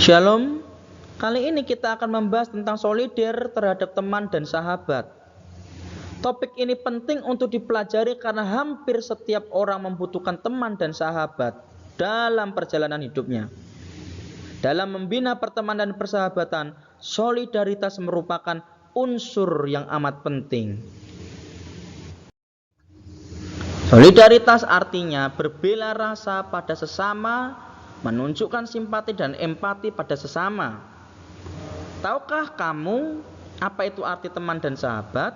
Shalom, kali ini kita akan membahas tentang solider terhadap teman dan sahabat. Topik ini penting untuk dipelajari karena hampir setiap orang membutuhkan teman dan sahabat dalam perjalanan hidupnya. Dalam membina pertemanan dan persahabatan, solidaritas merupakan unsur yang amat penting. Solidaritas artinya berbela rasa pada sesama, menunjukkan simpati dan empati pada sesama. Tahukah kamu apa itu arti teman dan sahabat?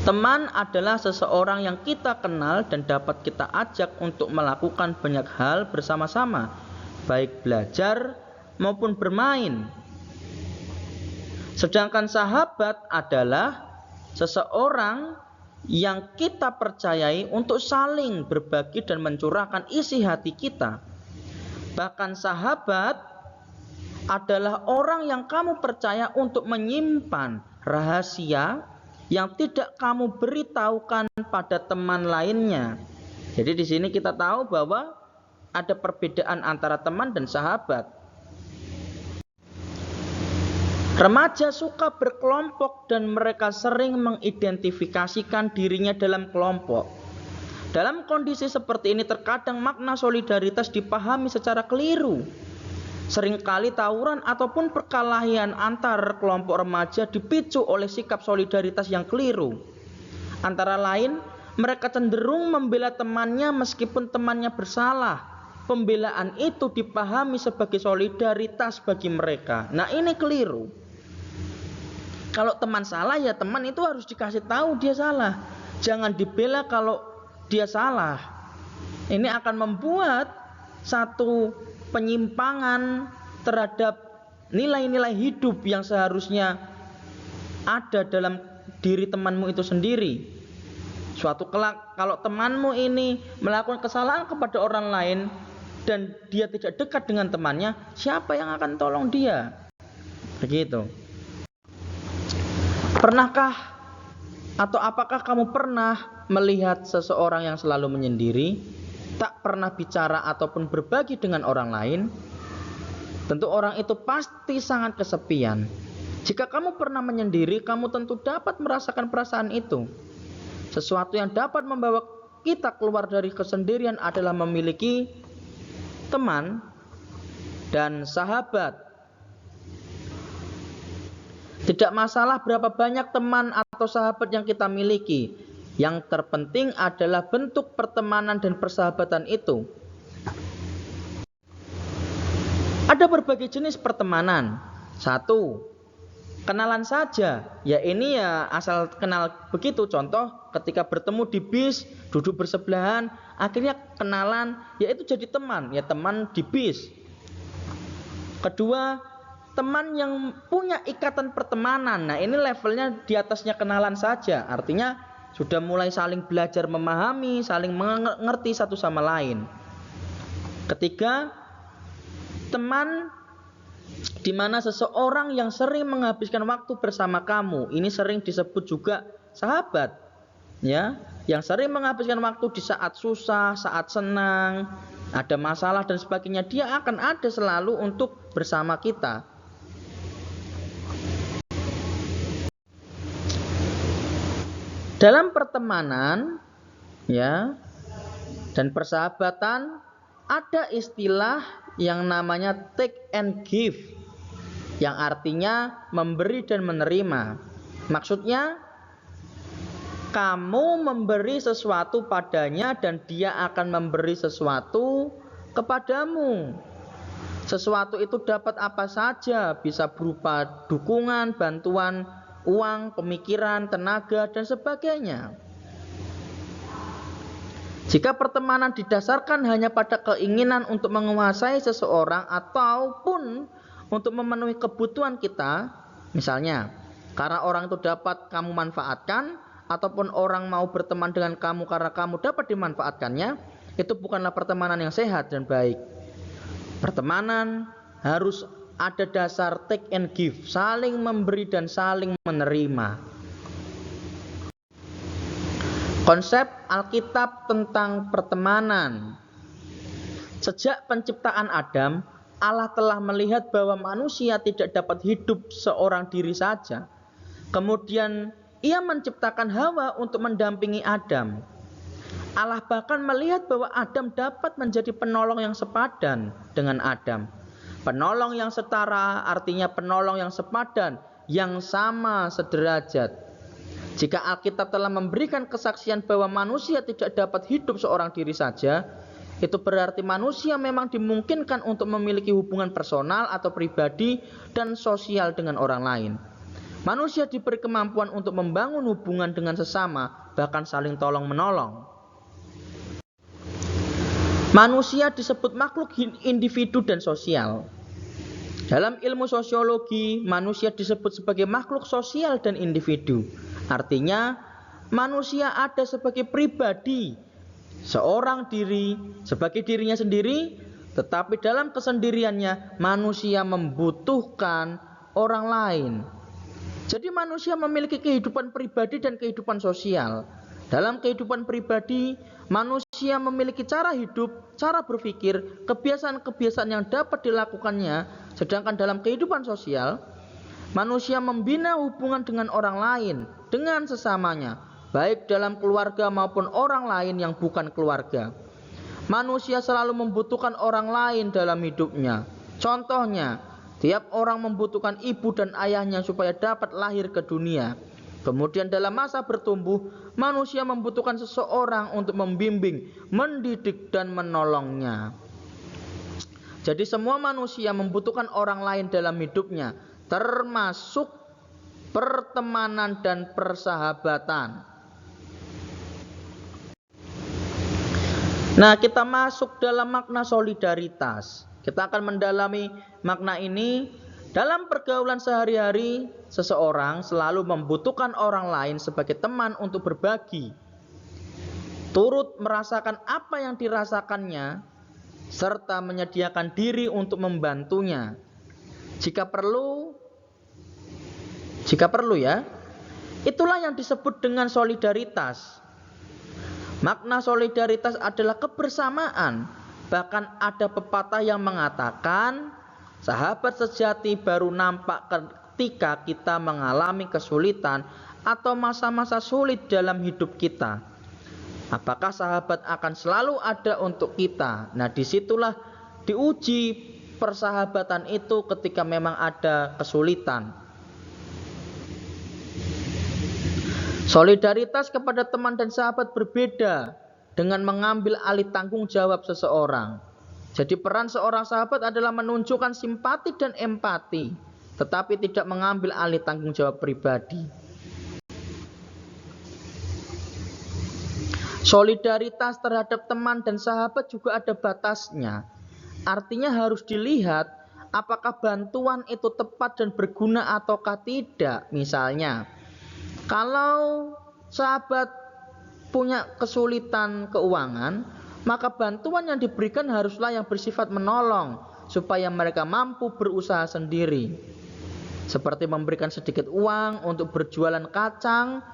Teman adalah seseorang yang kita kenal dan dapat kita ajak untuk melakukan banyak hal bersama-sama, baik belajar maupun bermain. Sedangkan sahabat adalah seseorang yang kita percayai untuk saling berbagi dan mencurahkan isi hati kita. Bahkan sahabat adalah orang yang kamu percaya untuk menyimpan rahasia yang tidak kamu beritahukan pada teman lainnya. Jadi di sini kita tahu bahwa ada perbedaan antara teman dan sahabat. Remaja suka berkelompok dan mereka sering mengidentifikasikan dirinya dalam kelompok. Dalam kondisi seperti ini terkadang makna solidaritas dipahami secara keliru. Seringkali tawuran ataupun perkelahian antar kelompok remaja dipicu oleh sikap solidaritas yang keliru. Antara lain, mereka cenderung membela temannya meskipun temannya bersalah. Pembelaan itu dipahami sebagai solidaritas bagi mereka. Nah, ini keliru. Kalau teman salah, ya teman itu harus dikasih tahu dia salah. Jangan dibela kalau dia salah. Ini akan membuat satu penyimpangan terhadap nilai-nilai hidup yang seharusnya ada dalam diri temanmu itu sendiri. Suatu kelak kalau temanmu ini melakukan kesalahan kepada orang lain dan dia tidak dekat dengan temannya, siapa yang akan tolong dia? Begitu. Pernahkah atau apakah kamu pernah melihat seseorang yang selalu menyendiri, tak pernah bicara ataupun berbagi dengan orang lain? Tentu orang itu pasti sangat kesepian. Jika kamu pernah menyendiri, kamu tentu dapat merasakan perasaan itu. Sesuatu yang dapat membawa kita keluar dari kesendirian adalah memiliki teman dan sahabat. Tidak masalah berapa banyak teman atau sahabat yang kita miliki. Yang terpenting adalah bentuk pertemanan dan persahabatan itu. Ada berbagai jenis pertemanan. 1. Kenalan saja. Ya ini ya asal kenal begitu. Contoh ketika bertemu di bis, duduk bersebelahan, akhirnya kenalan, ya itu jadi teman. Ya teman di bis. Kedua, teman yang punya ikatan pertemanan. Nah ini levelnya di atasnya kenalan saja. Artinya sudah mulai saling belajar memahami, saling mengerti satu sama lain. Ketiga, teman di mana seseorang yang sering menghabiskan waktu bersama kamu. Ini sering disebut juga sahabat. Ya, yang sering menghabiskan waktu di saat susah, saat senang, ada masalah dan sebagainya, dia akan ada selalu untuk bersama kita. Dalam pertemanan ya dan persahabatan ada istilah yang namanya take and give, yang artinya memberi dan menerima. Maksudnya kamu memberi sesuatu padanya dan dia akan memberi sesuatu kepadamu. Sesuatu itu dapat apa saja, bisa berupa dukungan, bantuan, uang, pemikiran, tenaga, dan sebagainya. Jika pertemanan didasarkan hanya pada keinginan untuk menguasai seseorang ataupun untuk memenuhi kebutuhan kita, misalnya karena orang itu dapat kamu manfaatkan, ataupun orang mau berteman dengan kamu karena kamu dapat dimanfaatkannya, itu bukanlah pertemanan yang sehat dan baik. Pertemanan harus ada dasar take and give, saling memberi dan saling menerima. Konsep Alkitab tentang pertemanan. Sejak penciptaan Adam, Allah telah melihat bahwa manusia tidak dapat hidup seorang diri saja. Kemudian Ia menciptakan Hawa untuk mendampingi Adam. Allah bahkan melihat bahwa Adam dapat menjadi penolong yang sepadan dengan Adam. Penolong yang setara artinya penolong yang sepadan, yang sama sederajat. Jika Alkitab telah memberikan kesaksian bahwa manusia tidak dapat hidup seorang diri saja, itu berarti manusia memang dimungkinkan untuk memiliki hubungan personal atau pribadi dan sosial dengan orang lain. Manusia diberi kemampuan untuk membangun hubungan dengan sesama, bahkan saling tolong-menolong. Manusia disebut makhluk individu dan sosial. Dalam ilmu sosiologi, manusia disebut sebagai makhluk sosial dan individu. Artinya, manusia ada sebagai pribadi, seorang diri, sebagai dirinya sendiri, tetapi dalam kesendiriannya manusia membutuhkan orang lain. Jadi manusia memiliki kehidupan pribadi dan kehidupan sosial. Dalam kehidupan pribadi, manusia memiliki cara hidup, cara berpikir, kebiasaan-kebiasaan yang dapat dilakukannya. Sedangkan dalam kehidupan sosial, manusia membina hubungan dengan orang lain, dengan sesamanya, baik dalam keluarga maupun orang lain yang bukan keluarga. Manusia selalu membutuhkan orang lain dalam hidupnya. Contohnya, tiap orang membutuhkan ibu dan ayahnya supaya dapat lahir ke dunia. Kemudian dalam masa bertumbuh, manusia membutuhkan seseorang untuk membimbing, mendidik, dan menolongnya. Jadi semua manusia membutuhkan orang lain dalam hidupnya, termasuk pertemanan dan persahabatan. Nah, kita masuk dalam makna solidaritas. Kita akan mendalami makna ini. Dalam pergaulan sehari-hari, seseorang selalu membutuhkan orang lain sebagai teman untuk berbagi, turut merasakan apa yang dirasakannya, serta menyediakan diri untuk membantunya. Jika perlu ya, itulah yang disebut dengan solidaritas. Makna solidaritas adalah kebersamaan. Bahkan ada pepatah yang mengatakan, sahabat sejati baru nampak ketika kita mengalami kesulitan atau masa-masa sulit dalam hidup kita. Apakah sahabat akan selalu ada untuk kita? Nah, disitulah diuji persahabatan itu ketika memang ada kesulitan. Solidaritas kepada teman dan sahabat berbeda dengan mengambil alih tanggung jawab seseorang. Jadi peran seorang sahabat adalah menunjukkan simpati dan empati, tetapi tidak mengambil alih tanggung jawab pribadi. Solidaritas terhadap teman dan sahabat juga ada batasnya. Artinya harus dilihat apakah bantuan itu tepat dan berguna ataukah tidak. Misalnya, kalau sahabat punya kesulitan keuangan, maka bantuan yang diberikan haruslah yang bersifat menolong supaya mereka mampu berusaha sendiri. Seperti memberikan sedikit uang untuk berjualan kacang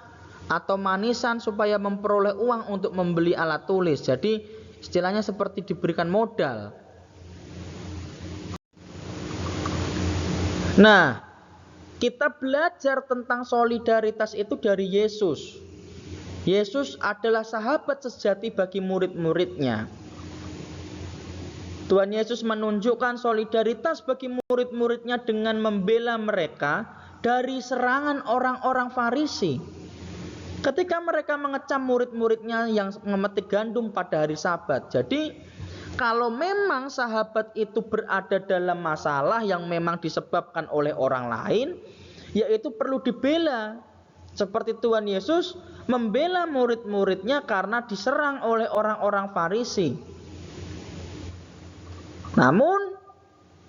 atau manisan supaya memperoleh uang untuk membeli alat tulis. Jadi istilahnya seperti diberikan modal. Nah, kita belajar tentang solidaritas itu dari Yesus. Yesus adalah sahabat sejati bagi murid-muridnya. Tuhan Yesus menunjukkan solidaritas bagi murid-muridnya dengan membela mereka dari serangan orang-orang Farisi. Ketika mereka mengecam murid-muridnya yang memetik gandum pada hari Sabat. Jadi, kalau memang sahabat itu berada dalam masalah yang memang disebabkan oleh orang lain, yaitu perlu dibela. Seperti Tuhan Yesus membela murid-muridnya karena diserang oleh orang-orang Farisi. Namun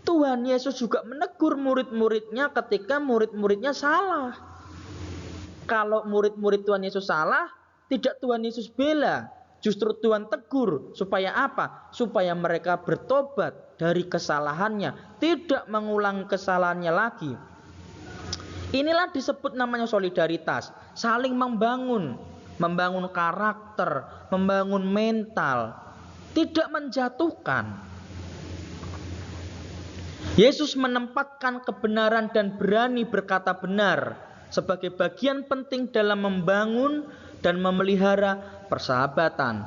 Tuhan Yesus juga menegur murid-muridnya ketika murid-muridnya salah. Kalau murid-murid Tuhan Yesus salah, tidak Tuhan Yesus bela, justru Tuhan tegur. Supaya apa? Supaya mereka bertobat dari kesalahannya, tidak mengulang kesalahannya lagi. Inilah disebut namanya solidaritas, saling membangun karakter, membangun mental, tidak menjatuhkan. Yesus menempatkan kebenaran dan berani berkata benar sebagai bagian penting dalam membangun dan memelihara persahabatan.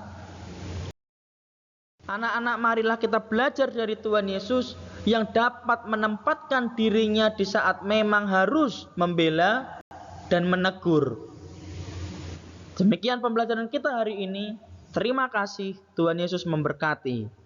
Anak-anak, marilah kita belajar dari Tuhan Yesus yang dapat menempatkan dirinya di saat memang harus membela dan menegur. Demikian pembelajaran kita hari ini. Terima kasih. Tuhan Yesus memberkati.